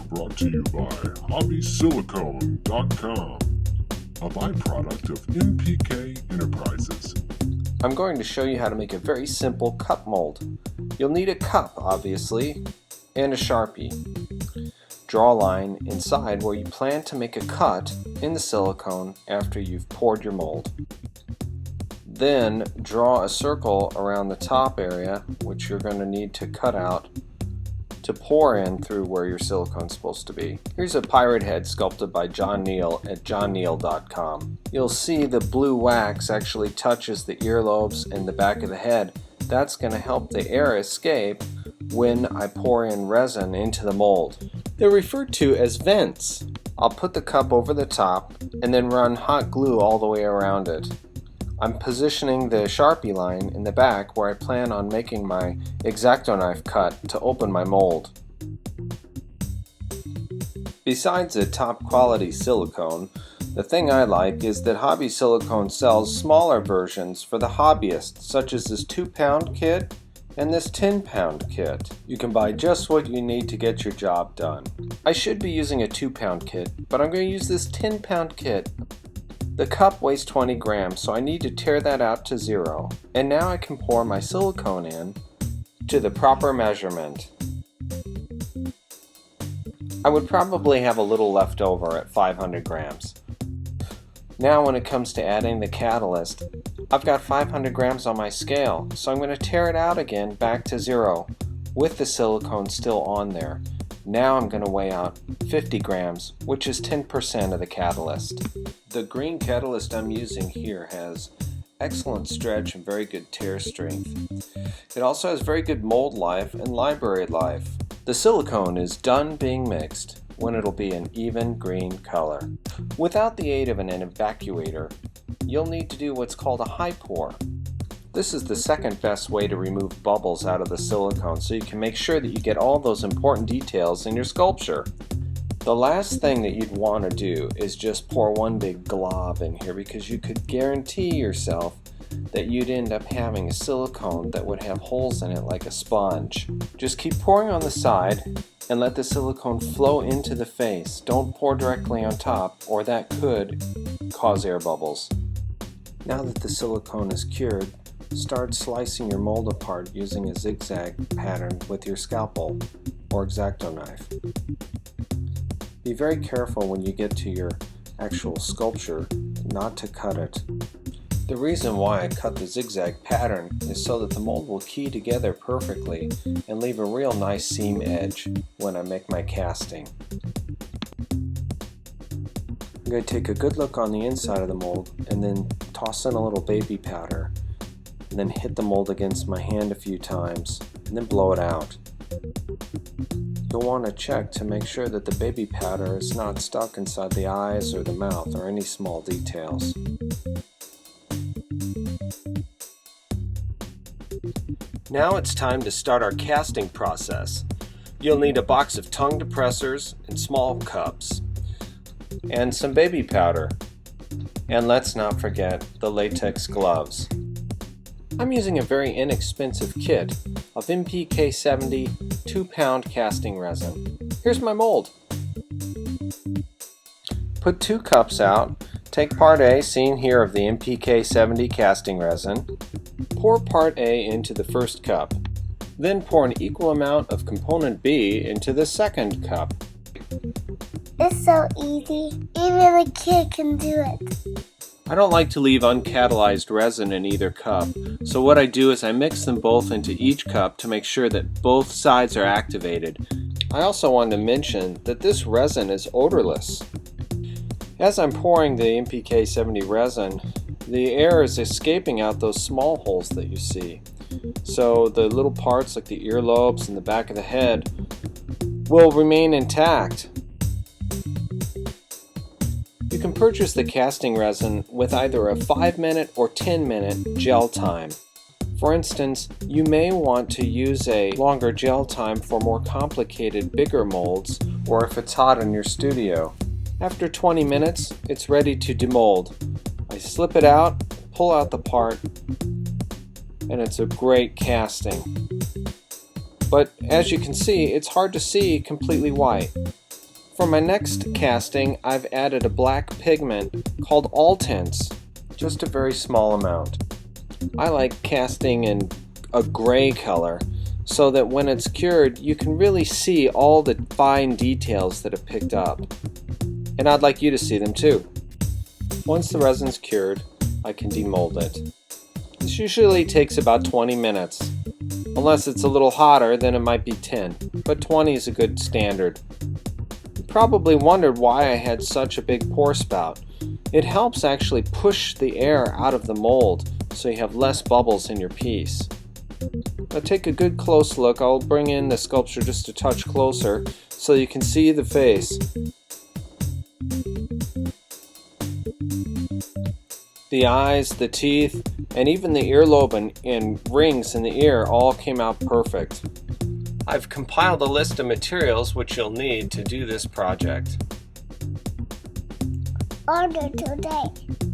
brought to you by HobbySilicone.com, a byproduct of MPK Enterprises. I'm going to show you how to make a very simple cup mold. You'll need a cup, obviously, and a Sharpie. Draw a line inside where you plan to make a cut in the silicone after you've poured your mold. Then draw a circle around the top area, which you're going to need to cut out to pour in through where your silicone's supposed to be. Here's a pirate head sculpted by John Neal at johnneal.com. You'll see the blue wax actually touches the earlobes and the back of the head. That's going to help the air escape when I pour in resin into the mold. They're referred to as vents. I'll put the cup over the top and then run hot glue all the way around it. I'm positioning the Sharpie line in the back where I plan on making my X-Acto knife cut to open my mold. Besides the top quality silicone, the thing I like is that Hobby Silicone sells smaller versions for the hobbyists, such as this 2-pound kit and this 10-pound kit. You can buy just what you need to get your job done. I should be using a 2-pound kit, but I'm going to use this 10-pound kit. The cup weighs 20 grams, so I need to tear that out to 0. And now I can pour my silicone in to the proper measurement. I would probably have a little left over at 500 grams. Now when it comes to adding the catalyst, I've got 500 grams on my scale, so I'm going to tear it out again back to 0 with the silicone still on there. Now I'm going to weigh out 50 grams, which is 10% of the catalyst. The green catalyst I'm using here has excellent stretch and very good tear strength. It also has very good mold life and library life. The silicone is done being mixed when it'll be an even green color. Without the aid of an evacuator, you'll need to do what's called a high pour. This is the second best way to remove bubbles out of the silicone, so you can make sure that you get all those important details in your sculpture. The last thing that you'd want to do is just pour one big glob in here, because you could guarantee yourself that you'd end up having a silicone that would have holes in it like a sponge. Just keep pouring on the side and let the silicone flow into the face. Don't pour directly on top, or that could cause air bubbles. Now that the silicone is cured, start slicing your mold apart using a zigzag pattern with your scalpel or X-Acto knife. Be very careful when you get to your actual sculpture not to cut it. The reason why I cut the zigzag pattern is so that the mold will key together perfectly and leave a real nice seam edge when I make my casting. I'm going to take a good look on the inside of the mold and then toss in a little baby powder, and then hit the mold against my hand a few times and then blow it out. You'll want to check to make sure that the baby powder is not stuck inside the eyes or the mouth or any small details. Now it's time to start our casting process. You'll need a box of tongue depressors and small cups, and some baby powder, and let's not forget the latex gloves. I'm using a very inexpensive kit of MPK 70 2-pound casting resin. Here's my mold. Put 2 cups out. Take part A, seen here, of the MPK 70 casting resin. Pour part A into the first cup. Then pour an equal amount of component B into the second cup. It's so easy. Even a kid can do it. I don't like to leave uncatalyzed resin in either cup, so what I do is I mix them both into each cup to make sure that both sides are activated. I also wanted to mention that this resin is odorless. As I'm pouring the MPK 70 resin, the air is escaping out those small holes that you see. So the little parts like the earlobes and the back of the head will remain intact. You can purchase the casting resin with either a 5-minute or 10-minute gel time. For instance, you may want to use a longer gel time for more complicated, bigger molds, or if it's hot in your studio. After 20 minutes, it's ready to demold. I slip it out, pull out the part, and it's a great casting. But as you can see, it's hard to see completely white. For my next casting, I've added a black pigment called Altins, just a very small amount. I like casting in a gray color so that when it's cured you can really see all the fine details that it picked up. And I'd like you to see them too. Once the resin's cured, I can demold it. This usually takes about 20 minutes. Unless it's a little hotter, then it might be 10, but 20 is a good standard. You probably wondered why I had such a big pour spout. It helps actually push the air out of the mold so you have less bubbles in your piece. Now take a good close look. I'll bring in the sculpture just a touch closer so you can see the face. The eyes, the teeth, and even the earlobe and rings in the ear all came out perfect. I've compiled a list of materials which you'll need to do this project. Order today.